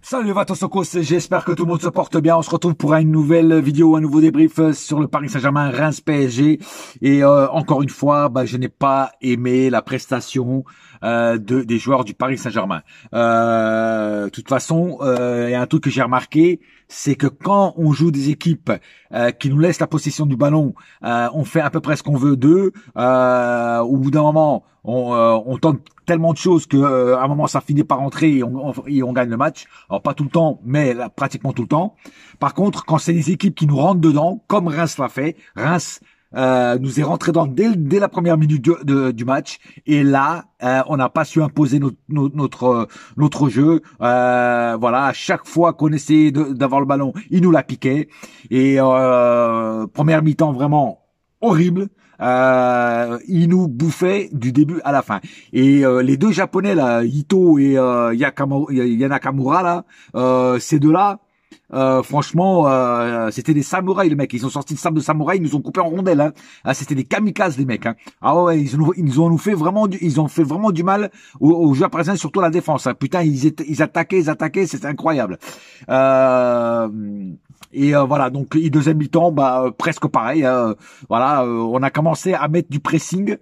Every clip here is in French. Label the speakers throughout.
Speaker 1: Salut Vatosokos, j'espère que tout le monde se porte bien. On se retrouve pour une nouvelle vidéo, un nouveau débrief sur le Paris Saint-Germain Reims PSG. Et encore une fois, je n'ai pas aimé la prestation des joueurs du Paris Saint-Germain. De toute façon, il y a un truc que j'ai remarqué, c'est que quand on joue des équipes qui nous laissent la possession du ballon, on fait à peu près ce qu'on veut d'eux. Au bout d'un moment, on tente tellement de choses que à un moment ça finit par rentrer et on gagne le match. Alors pas tout le temps, mais là, pratiquement tout le temps. Par contre, quand c'est des équipes qui nous rentrent dedans, comme Reims l'a fait, Reims nous est rentré dedans dès la première minute du match, et là on n'a pas su imposer notre jeu. Voilà, à chaque fois qu'on essayait d'avoir le ballon, il nous l'a piqué. Et première mi-temps vraiment horrible. Il nous bouffait du début à la fin. Et les deux japonais là, Ito et Yanakamura là, ces deux-là, franchement, c'était des samouraïs les mecs. Ils ont sorti le sabre de samouraï, ils nous ont coupé en rondelles. Hein. Ah, c'était des kamikazes les mecs. Hein. Ah ouais, ils ont fait vraiment du mal aux joueurs parisiens, surtout à la défense. Hein. Putain, ils attaquaient, c'était incroyable. Voilà, donc deuxième mi-temps, presque pareil. Voilà, on a commencé à mettre du pressing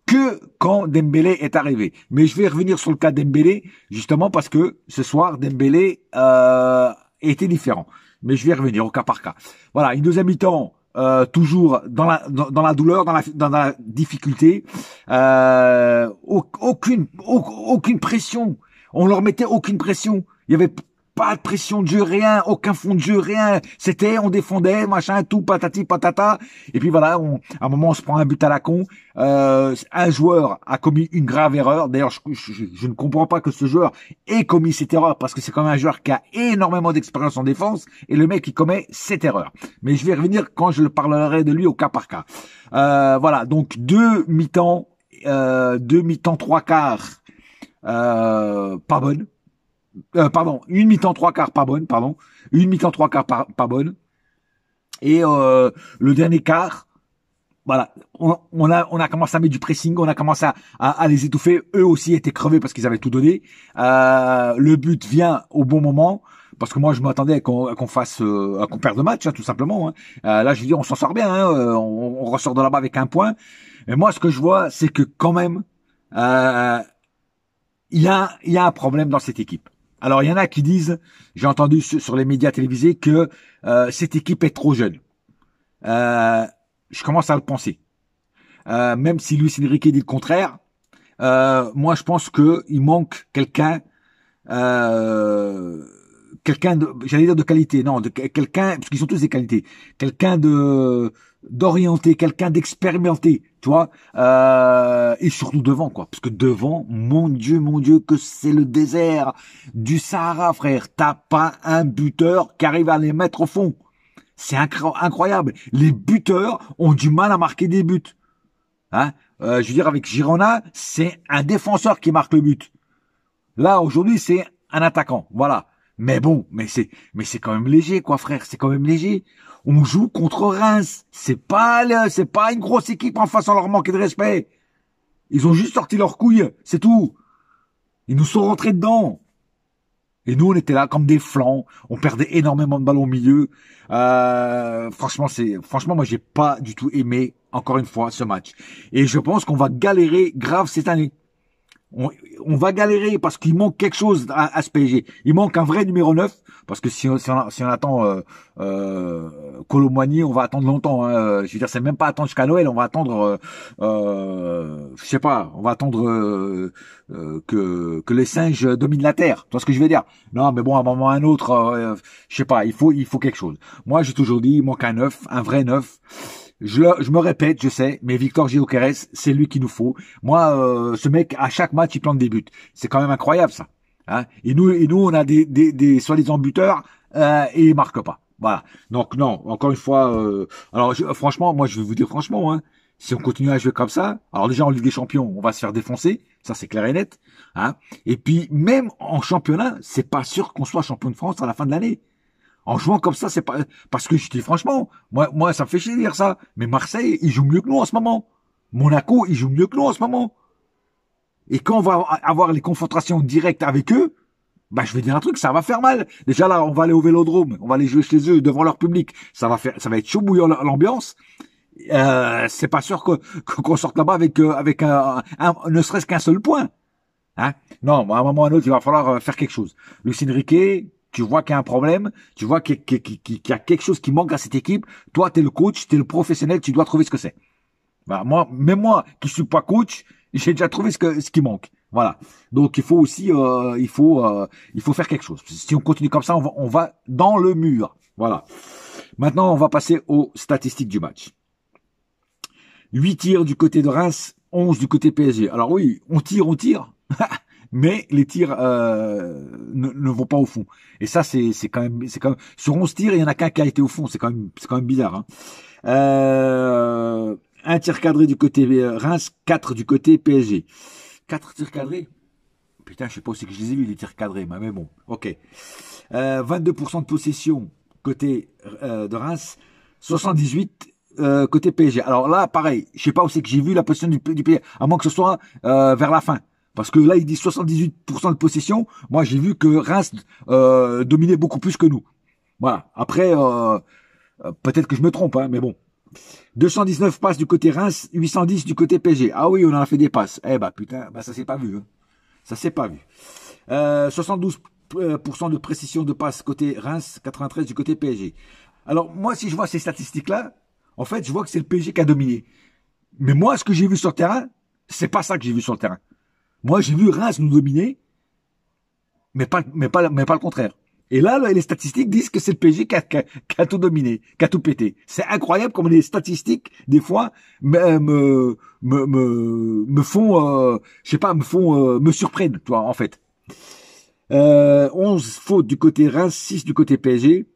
Speaker 1: que quand Dembélé est arrivé. Mais je vais revenir sur le cas de Dembélé, justement parce que ce soir, Dembélé était différent. Mais je vais revenir au cas par cas. Voilà, une deuxième mi-temps, toujours dans la douleur, dans la difficulté. Aucune pression. On leur mettait aucune pression. Il y avait pas de pression de jeu, rien, aucun fond de jeu, rien. C'était, on défendait, machin, tout, patati, patata. Et puis voilà, à un moment, on se prend un but à la con. Un joueur a commis une grave erreur. D'ailleurs, je ne comprends pas que ce joueur ait commis cette erreur, parce que c'est quand même un joueur qui a énormément d'expérience en défense, et le mec, il commet cette erreur. Mais je vais revenir quand je le parlerai de lui au cas par cas. Voilà, donc deux mi-temps, trois quarts, pas bonne. Une mi-temps trois quarts pas bonne, une mi-temps trois quarts pas bonne, et le dernier quart, voilà, on a commencé à mettre du pressing, on a commencé à les étouffer. Eux aussi étaient crevés parce qu'ils avaient tout donné. Le but vient au bon moment, parce que moi je m'attendais qu'on perde le match, hein, tout simplement. Hein. Là, je veux dire, on s'en sort bien, hein, on ressort de là-bas avec un point. Mais moi, ce que je vois, c'est que quand même, il y a un problème dans cette équipe. Alors, il y en a qui disent, j'ai entendu sur les médias télévisés, que cette équipe est trop jeune. Je commence à le penser. Même si Luis Enrique dit le contraire, moi, je pense que il manque quelqu'un j'allais dire de qualité, non, quelqu'un, parce qu'ils sont tous des qualités, quelqu'un d'orienté, quelqu'un d'expérimenté, tu vois, et surtout devant, quoi, parce que devant, mon Dieu, que c'est le désert du Sahara, frère. T'as pas un buteur qui arrive à les mettre au fond. C'est incroyable. Les buteurs ont du mal à marquer des buts. Hein, je veux dire, avec Girona, c'est un défenseur qui marque le but. Là, aujourd'hui, c'est un attaquant, voilà. Mais bon, mais c'est quand même léger, quoi, frère. C'est quand même léger. On joue contre Reims. C'est pas une grosse équipe en face, on leur manquer de respect. Ils ont juste sorti leurs couilles, c'est tout. Ils nous sont rentrés dedans. Et nous, on était là comme des flancs. On perdait énormément de ballons au milieu. Franchement, moi, j'ai pas du tout aimé, encore une fois, ce match. Et je pense qu'on va galérer grave cette année. On va galérer parce qu'il manque quelque chose à ce PSG. Il manque un vrai numéro 9, parce que si on attend Kolo Muani, on va attendre longtemps. Hein. Je veux dire, c'est même pas attendre jusqu'à Noël, on va attendre, je sais pas, on va attendre que les singes dominent la terre. Tu vois ce que je veux dire? Non, mais bon, à un moment ou à un autre, je sais pas, il faut quelque chose. Moi, j'ai toujours dit, il manque un 9, un vrai 9. Je me répète, je sais, mais Victor Gyökeres, c'est lui qu'il nous faut. Moi, ce mec, à chaque match, il plante des buts. C'est quand même incroyable, ça. Hein, et nous, on a des soi-disant buteurs, et ils marquent pas. Voilà. Donc, non, encore une fois, alors, franchement, moi, je vais vous dire franchement, hein, si on continue à jouer comme ça, alors déjà, en Ligue des Champions, on va se faire défoncer. Ça, c'est clair et net. Hein. Et puis, même en championnat, c'est pas sûr qu'on soit champion de France à la fin de l'année. En jouant comme ça, c'est pas, parce que je dis franchement, moi, ça me fait chier de dire ça. Mais Marseille, ils jouent mieux que nous en ce moment. Monaco, ils jouent mieux que nous en ce moment. Et quand on va avoir les confrontations directes avec eux, bah je vais dire un truc, ça va faire mal. Déjà là, on va aller au Vélodrome, on va aller jouer chez eux devant leur public. Ça va être chaud bouillant l'ambiance. C'est pas sûr qu'on sorte là-bas avec ne serait-ce qu'un seul point. Hein? Non, à un moment ou à un autre, il va falloir faire quelque chose. Luis Enrique, tu vois qu'il y a un problème, tu vois qu'il y a quelque chose qui manque à cette équipe. Toi, t'es le coach, t'es le professionnel, tu dois trouver ce que c'est. Voilà, même moi, qui suis pas coach, j'ai déjà trouvé ce qui manque. Voilà. Donc, il faut aussi, il faut faire quelque chose. Si on continue comme ça, on va dans le mur. Voilà. Maintenant, on va passer aux statistiques du match. 8 tirs du côté de Reims, 11 du côté PSG. Alors oui, on tire. Mais les tirs ne vont pas au fond. Et ça, c'est quand même sur 11 tirs, il y en a qu'un qui a été au fond. C'est quand même bizarre. Hein. Un tir cadré du côté Reims, 4 du côté PSG. 4 tirs cadrés. Putain, je sais pas aussi que je les ai vus les tirs cadrés, mais bon, ok. 22% de possession côté de Reims, 78 côté PSG. Alors là, pareil, je sais pas où c'est que j'ai vu la possession du PSG, à moins que ce soit vers la fin. Parce que là, il dit 78% de possession. Moi, j'ai vu que Reims dominait beaucoup plus que nous. Voilà. Après, peut-être que je me trompe, hein, mais bon. 219 passes du côté Reims, 810 du côté PSG. Ah oui, on en a fait des passes. Eh bah putain, bah ça s'est pas vu. Hein. Ça s'est pas vu. 72% de précision de passes côté Reims, 93 du côté PSG. Alors moi, si je vois ces statistiques-là, en fait, je vois que c'est le PSG qui a dominé. Mais moi, ce que j'ai vu sur le terrain, c'est pas ça que j'ai vu sur le terrain. Moi, j'ai vu Reims nous dominer, mais pas le contraire. Et là, les statistiques disent que c'est le PSG qui a tout dominé, qui a tout pété. C'est incroyable comme les statistiques, des fois, me font, je sais pas, me surprennent, tu vois, en fait. 11 fautes du côté Reims, 6 du côté PSG.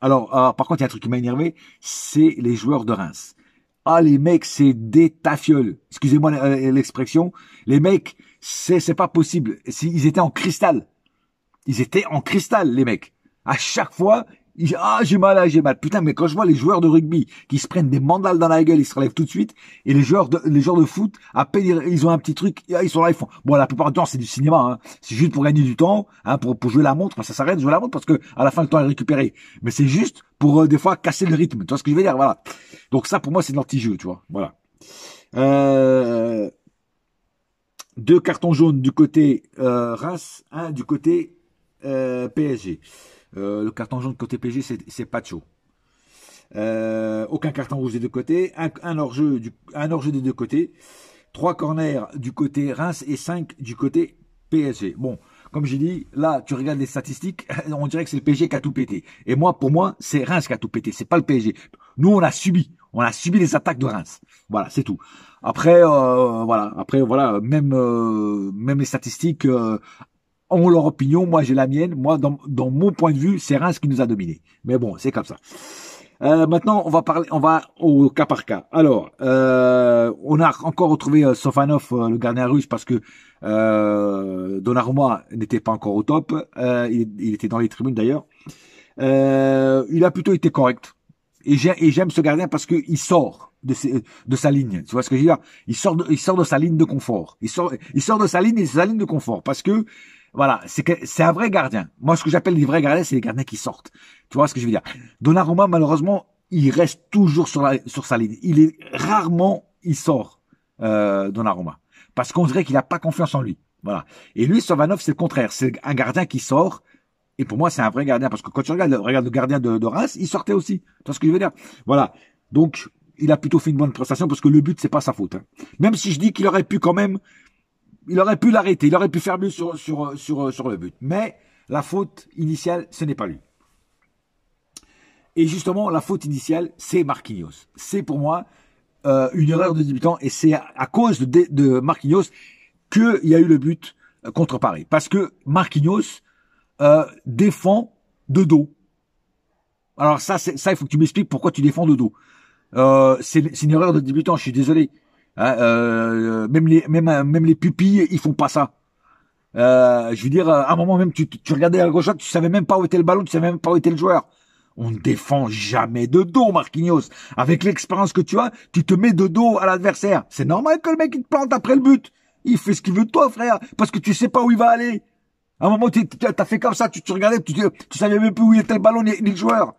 Speaker 1: Alors, par contre, il y a un truc qui m'a énervé, c'est les joueurs de Reims. Ah, les mecs, c'est des tafioles. Excusez-moi l'expression. Les mecs, c'est pas possible. Ils étaient en cristal. Ils étaient en cristal, les mecs. À chaque fois, j'ai mal. Putain, mais quand je vois les joueurs de rugby qui se prennent des mandales dans la gueule, ils se relèvent tout de suite. Et les joueurs de foot, à peine ils ont un petit truc, ils sont là, ils font. Bon, la plupart du temps, c'est du cinéma. Hein. C'est juste pour gagner du temps, hein, pour jouer la montre. Ça s'arrête de jouer la montre parce que à la fin, le temps est récupéré. Mais c'est juste pour des fois casser le rythme. Tu vois ce que je veux dire? Voilà. Donc ça, pour moi, c'est de l'anti-jeu, tu vois. Voilà. 2 cartons jaunes du côté Reims, 1 du côté PSG. Le carton jaune côté PSG, c'est pas chaud. Aucun carton rouge des deux côtés, un hors-jeu des deux côtés, 3 corners du côté Reims et 5 du côté PSG. Bon, comme j'ai dit, là, tu regardes les statistiques, on dirait que c'est le PSG qui a tout pété. Et moi, pour moi, c'est Reims qui a tout pété, c'est pas le PSG. Nous, on a subi les attaques de Reims. Voilà, c'est tout. Après, voilà, même les statistiques ont leur opinion, moi j'ai la mienne. Moi, dans mon point de vue, c'est Reims qui nous a dominés. Mais bon, c'est comme ça. Maintenant, on va au cas par cas. Alors, on a encore retrouvé Sofanov, le gardien russe, parce que Donnarumma n'était pas encore au top. Il était dans les tribunes d'ailleurs. Il a plutôt été correct. Et j'aime ce gardien parce que il sort de sa ligne. Tu vois ce que je veux dire? Il sort de sa ligne de confort. Il sort de sa ligne de confort parce que voilà, c'est un vrai gardien. Moi, ce que j'appelle les vrais gardiens, c'est les gardiens qui sortent. Tu vois ce que je veux dire? Donnarumma, malheureusement, il reste toujours sur sa ligne. Il sort, Donnarumma. Parce qu'on dirait qu'il n'a pas confiance en lui. Voilà. Et lui, Sovanov, c'est le contraire. C'est un gardien qui sort. Et pour moi, c'est un vrai gardien. Parce que quand tu regardes le gardien de Reims, il sortait aussi. Tu vois ce que je veux dire? Voilà. Donc, il a plutôt fait une bonne prestation parce que le but, c'est pas sa faute. Hein. Même si je dis qu'il aurait pu quand même, il aurait pu l'arrêter, il aurait pu faire mieux sur le but. Mais la faute initiale, ce n'est pas lui. Et justement, la faute initiale, c'est Marquinhos. C'est pour moi une erreur de débutant et c'est à cause de Marquinhos qu'il y a eu le but contre Paris. Parce que Marquinhos défend de dos. Alors ça, il faut que tu m'expliques pourquoi tu défends de dos. C'est une erreur de débutant, je suis désolé. Hein, même les pupilles, ils font pas ça. Je veux dire, à un moment même, tu regardais à gauche, tu savais même pas où était le ballon, tu savais même pas où était le joueur. On ne défend jamais de dos, Marquinhos. Avec l'expérience que tu as, tu te mets de dos à l'adversaire. C'est normal que le mec il te plante après le but. Il fait ce qu'il veut de toi, frère, parce que tu sais pas où il va aller. À un moment, t'as fait comme ça, tu regardais, tu savais même plus où était le ballon ni le joueur.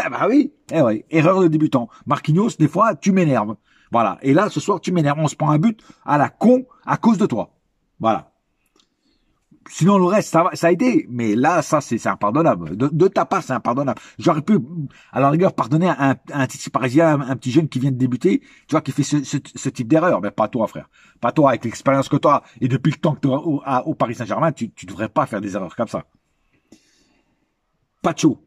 Speaker 1: Eh bah oui, eh ouais, erreur de débutant. Marquinhos, des fois, tu m'énerves. Voilà. Et là, ce soir, tu m'énerves. On se prend un but à la con à cause de toi. Voilà. Sinon, le reste, ça a aidé. Mais là, ça, c'est impardonnable. De ta part, c'est impardonnable. J'aurais pu, à la rigueur, pardonner à un petit parisien, un petit jeune qui vient de débuter, tu vois, qui fait ce type d'erreur. Mais pas toi, frère. Pas toi, avec l'expérience que toi, et depuis le temps que tu au Paris Saint-Germain, tu devrais pas faire des erreurs comme ça. Pacho,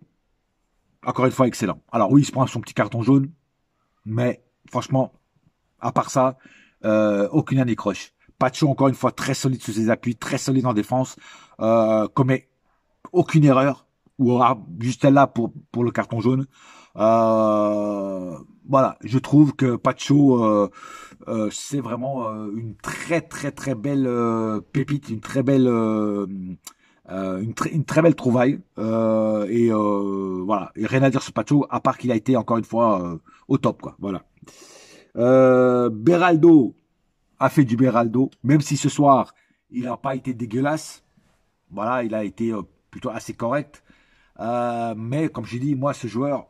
Speaker 1: encore une fois, excellent. Alors oui, il se prend son petit carton jaune, mais franchement, à part ça, aucune anécroche. Pacho, encore une fois, très solide sous ses appuis, très solide en défense, commet aucune erreur, ou aura juste là pour le carton jaune. Voilà, je trouve que Pacho, c'est vraiment une très très très belle pépite, une très belle une très belle trouvaille. Voilà, et rien à dire sur Pacho, à part qu'il a été encore une fois au top, quoi. Voilà. Beraldo a fait du Beraldo, même si ce soir il n'a pas été dégueulasse. Voilà, il a été plutôt assez correct. Mais comme j'ai dit, moi ce joueur,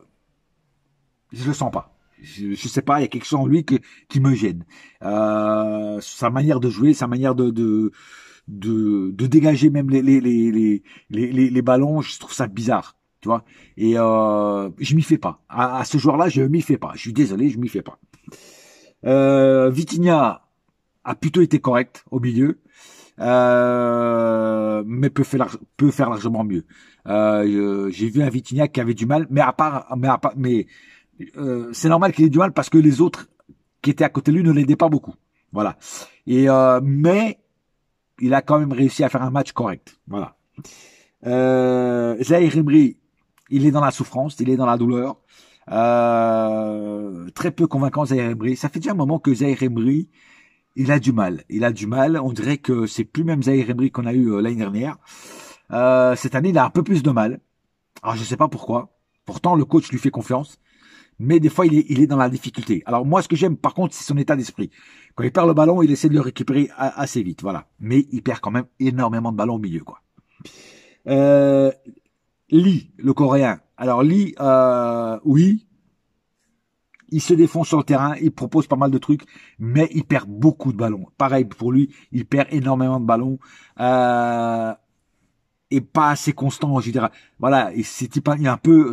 Speaker 1: je le sens pas. Je sais pas, il y a quelque chose en lui qui me gêne. Sa manière de jouer, sa manière de dégager même les ballons, je trouve ça bizarre, tu vois. Et je m'y fais pas. À ce joueur-là, je m'y fais pas. Je suis désolé, je m'y fais pas. Vitinha a plutôt été correct au milieu, mais peut faire largement mieux. J'ai vu un Vitinha qui avait du mal, mais c'est normal qu'il ait du mal parce que les autres qui étaient à côté de lui ne l'aidaient pas beaucoup. Voilà. Et mais il a quand même réussi à faire un match correct. Voilà. Zahir Emery, il est dans la souffrance, il est dans la douleur. Très peu convaincant Zahir Emery. Ça fait déjà un moment que Zahir Emery, il a du mal. Il a du mal. On dirait que c'est plus même Zahir Emery qu'on a eu l'année dernière. Cette année, il a un peu plus de mal. Alors je sais pas pourquoi. Pourtant, le coach lui fait confiance. Mais des fois, il est dans la difficulté. Alors moi, ce que j'aime, par contre, c'est son état d'esprit. Quand il perd le ballon, il essaie de le récupérer assez vite, voilà. Mais il perd quand même énormément de ballons au milieu, quoi. Lee, le Coréen. Alors Lee, oui, il se défend sur le terrain, il propose pas mal de trucs, mais il perd beaucoup de ballons. Pareil pour lui, il perd énormément de ballons. Et pas assez constant, je dirais. Voilà, et c'est type, il y a un peu,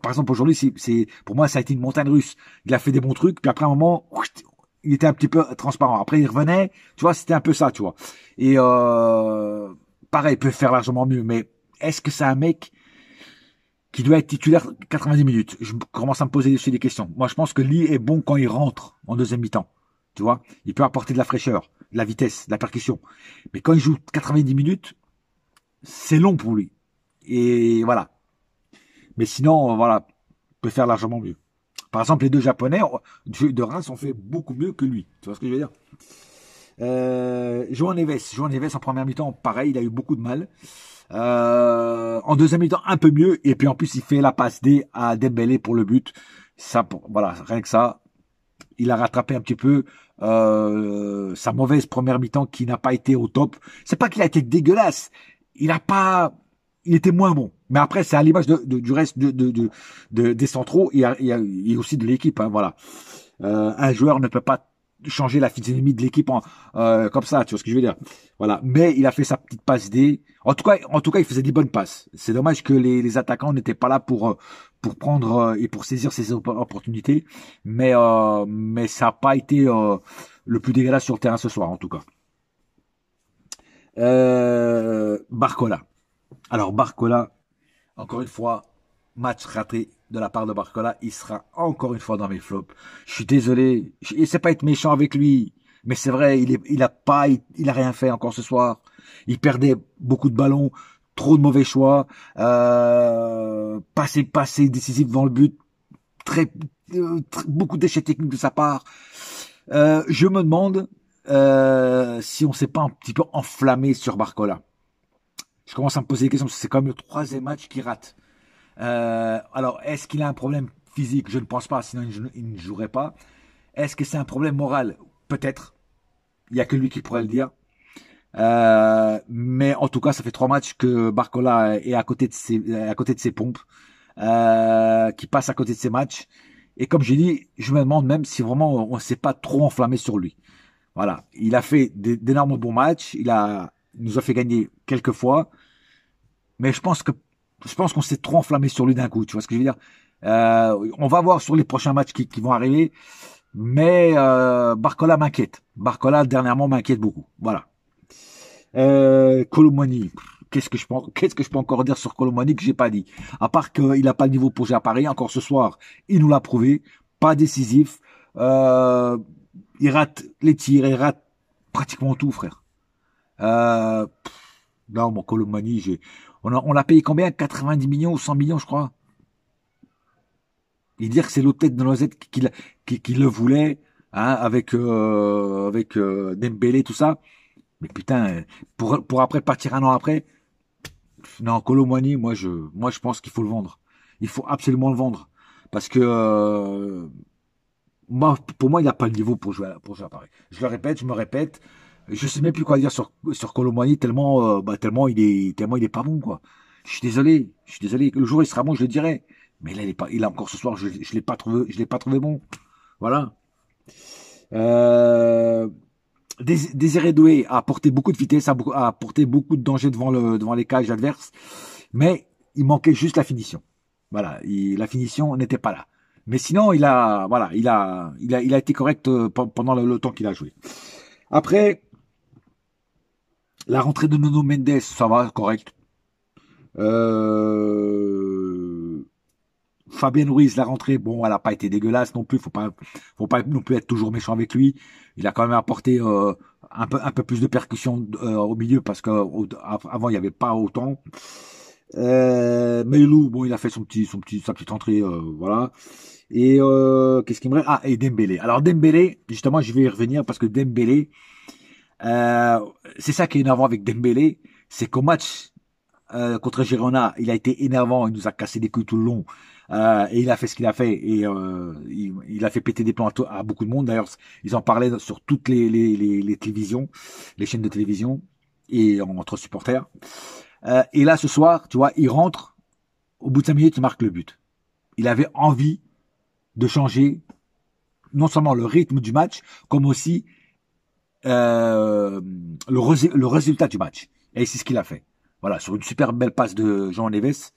Speaker 1: par exemple aujourd'hui, pour moi ça a été une montagne russe. Il a fait des bons trucs, puis après un moment, il était un petit peu transparent. Après il revenait, tu vois, c'était un peu ça, tu vois. Et pareil, il peut faire largement mieux, mais est-ce que c'est un mec qui doit être titulaire 90 minutes? Je commence à me poser aussi des questions. Moi, je pense que Lee est bon quand il rentre en deuxième mi-temps. Tu vois, il peut apporter de la fraîcheur, de la vitesse, de la percussion. Mais quand il joue 90 minutes, c'est long pour lui. Et voilà. Mais sinon, voilà, peut faire largement mieux. Par exemple, les deux Japonais de Reims ont fait beaucoup mieux que lui. Tu vois ce que je veux dire? João Neves en première mi-temps, pareil, il a eu beaucoup de mal. En deuxième mi-temps, un peu mieux. Et puis en plus, il fait la passe D à Dembélé pour le but. Ça, voilà, rien que ça, il a rattrapé un petit peu sa mauvaise première mi-temps qui n'a pas été au top. C'est pas qu'il a été dégueulasse. Il était moins bon. Mais après, c'est à l'image du reste des centraux et aussi de l'équipe. Hein, voilà. Un joueur ne peut pas changer la physionomie de l'équipe comme ça, tu vois ce que je veux dire. Voilà. Mais il a fait sa petite passe D. En tout cas, il faisait des bonnes passes. C'est dommage que les attaquants n'étaient pas là pour prendre et pour saisir ces opportunités. Mais ça n'a pas été le plus dégueulasse sur le terrain ce soir, en tout cas. Barcola. Alors Barcola, encore une fois, match raté de la part de Barcola. Il sera encore une fois dans mes flops. Je suis désolé. Je ne sais pas être méchant avec lui, mais c'est vrai, il a rien fait encore ce soir. Il perdait beaucoup de ballons, trop de mauvais choix, passé décisif devant le but, beaucoup d'échecs techniques de sa part. Je me demande si on s'est pas un petit peu enflammé sur Barcola. Je commence à me poser des questions, parce que c'est quand même le troisième match qu'il rate. Alors, est-ce qu'il a un problème physique? Je ne pense pas, sinon il ne jouerait pas. Est-ce que c'est un problème moral? Peut-être. Il n'y a que lui qui pourrait le dire. Mais en tout cas, ça fait 3 matchs que Barcola est à côté de ses pompes, qui passe à côté de ses matchs. Et comme j'ai dit, je me demande même si vraiment on ne s'est pas trop enflammé sur lui. Voilà, il a fait d'énormes bons matchs, il nous a fait gagner quelques fois, mais je pense qu'on s'est trop enflammé sur lui d'un coup. Tu vois ce que je veux dire? On va voir sur les prochains matchs qui vont arriver, mais Barcola m'inquiète. Barcola dernièrement m'inquiète beaucoup. Voilà. Colomani, qu'est-ce que je peux encore dire sur Colomani que j'ai pas dit? À part qu'il n'a pas le niveau pour jouer à Paris, encore ce soir, il nous l'a prouvé, pas décisif, il rate les tirs, il rate pratiquement tout, frère. Euh, non, mon Colomani, on l'a payé combien? 90 millions ou 100 millions, je crois. Il dit que c'est l'hôtel de Noisette qui le voulait, hein, avec Dembélé, tout ça. Mais putain, pour après partir un an après, non, Colomani, moi je pense qu'il faut le vendre. Il faut absolument le vendre. Parce que pour moi, il n'a pas le niveau pour jouer à Paris. Je le répète, je me répète. Je sais même plus quoi dire sur Colomani tellement il est pas bon, quoi. Je suis désolé, je suis désolé. Le jour où il sera bon, je le dirai. Mais là, il a encore ce soir, je l'ai pas trouvé bon. Voilà. Euh, Désiré Doué a apporté beaucoup de vitesse, a apporté beaucoup de danger devant les cages adverses, mais il manquait juste la finition. Voilà, la finition n'était pas là. Mais sinon, voilà, il a été correct pendant le temps qu'il a joué. Après, la rentrée de Nuno Mendes, ça va, correct. Fabien Ruiz, la rentrée, bon, elle n'a pas été dégueulasse non plus. Faut pas non plus être toujours méchant avec lui. Il a quand même apporté un peu plus de percussion au milieu parce que avant il n'y avait pas autant. Meilou, bon, il a fait sa petite entrée, voilà. Et qu'est-ce qui me reste? Ah, et Dembélé. Alors Dembélé, justement, je vais y revenir parce que Dembélé, c'est ça qui est énervant avec Dembélé, c'est qu'au match contre Girona, il a été énervant, il nous a cassé des couilles tout le long. Et il a fait ce qu'il a fait et il a fait péter des plans à beaucoup de monde. D'ailleurs, ils en parlaient sur toutes les télévisions, les chaînes de télévision et entre supporters. Et là, ce soir, tu vois, il rentre, au bout de 5 minutes, il marque le but. Il avait envie de changer non seulement le rythme du match, comme aussi le résultat du match. Et c'est ce qu'il a fait. Voilà, sur une super belle passe de Jean Neves,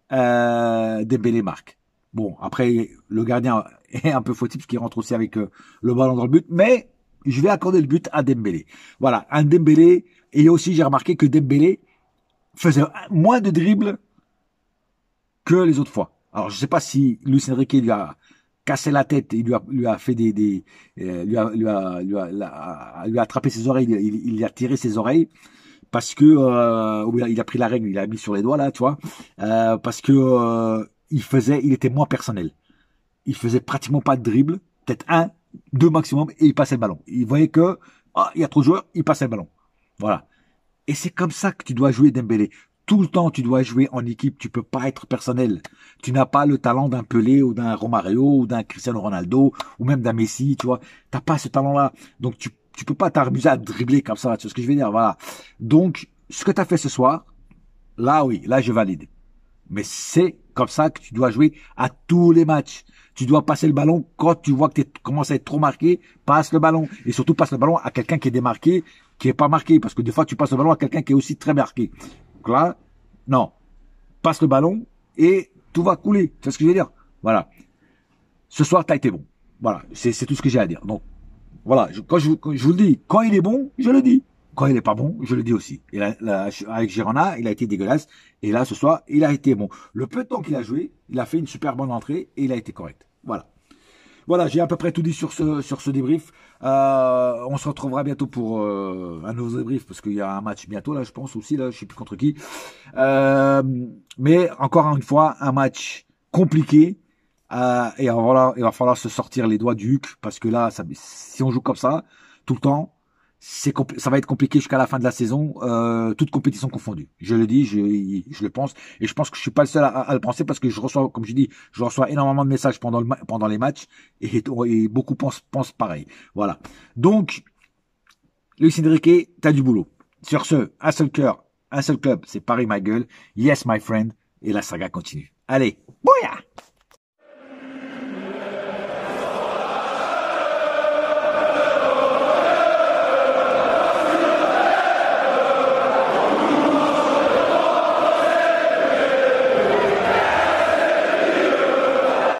Speaker 1: Dembélé marque. Bon, après, le gardien est un peu fautif parce qu'il rentre aussi avec le ballon dans le but, mais je vais accorder le but à Dembélé. Voilà, un Dembélé, et aussi j'ai remarqué que Dembélé faisait moins de dribbles que les autres fois. Alors, je sais pas si Luis Enrique lui a cassé la tête, lui a fait lui a attrapé ses oreilles, il lui a tiré ses oreilles, parce que il a pris la règle, il a mis sur les doigts là, tu vois, parce que il était moins personnel. Il faisait pratiquement pas de dribble, peut-être un, deux maximum, et il passait le ballon. Il voyait que il y a trop de joueurs, il passait le ballon. Voilà. Et c'est comme ça que tu dois jouer Dembélé. Tout le temps, tu dois jouer en équipe. Tu peux pas être personnel. Tu n'as pas le talent d'un Pelé ou d'un Romario ou d'un Cristiano Ronaldo ou même d'un Messi, tu vois. T'as pas ce talent-là. Donc, tu peux pas t'amuser à dribbler comme ça. Tu vois ce que je veux dire? Voilà. Donc, ce que tu as fait ce soir, là, oui, là, je valide. Mais c'est comme ça que tu dois jouer à tous les matchs. Tu dois passer le ballon quand tu vois que tu commences à être trop marqué, passe le ballon. Et surtout, passe le ballon à quelqu'un qui est démarqué, qui est pas marqué. Parce que des fois, tu passes le ballon à quelqu'un qui est aussi très marqué. Donc là, non. Passe le ballon et tout va couler. Tu vois ce que je veux dire? Voilà. Ce soir, tu as été bon. Voilà. C'est tout ce que j'ai à dire. Donc, voilà. Quand je vous le dis, quand il est bon, je le dis. Quand il est pas bon, je le dis aussi. Et là, avec Girona, il a été dégueulasse. Et là, ce soir, il a été bon. Le peu de temps qu'il a joué, il a fait une super bonne entrée et il a été correct. Voilà. Voilà, j'ai à peu près tout dit sur ce débrief. On se retrouvera bientôt pour un nouveau débrief parce qu'il y a un match bientôt là, je pense aussi là, je sais plus contre qui. Mais encore une fois, un match compliqué et voilà, il va falloir se sortir les doigts du huc parce que là, si on joue comme ça tout le temps, ça va être compliqué jusqu'à la fin de la saison, toute compétition confondue. Je le dis, je le pense, et je pense que je suis pas le seul à le penser parce que je reçois, comme je dis, je reçois énormément de messages pendant les matchs et beaucoup pensent pareil. Voilà. Donc, Luis Enrique, t'as du boulot. Sur ce, un seul cœur, un seul club, c'est Paris ma gueule. Yes my friend. Et la saga continue. Allez, bouya!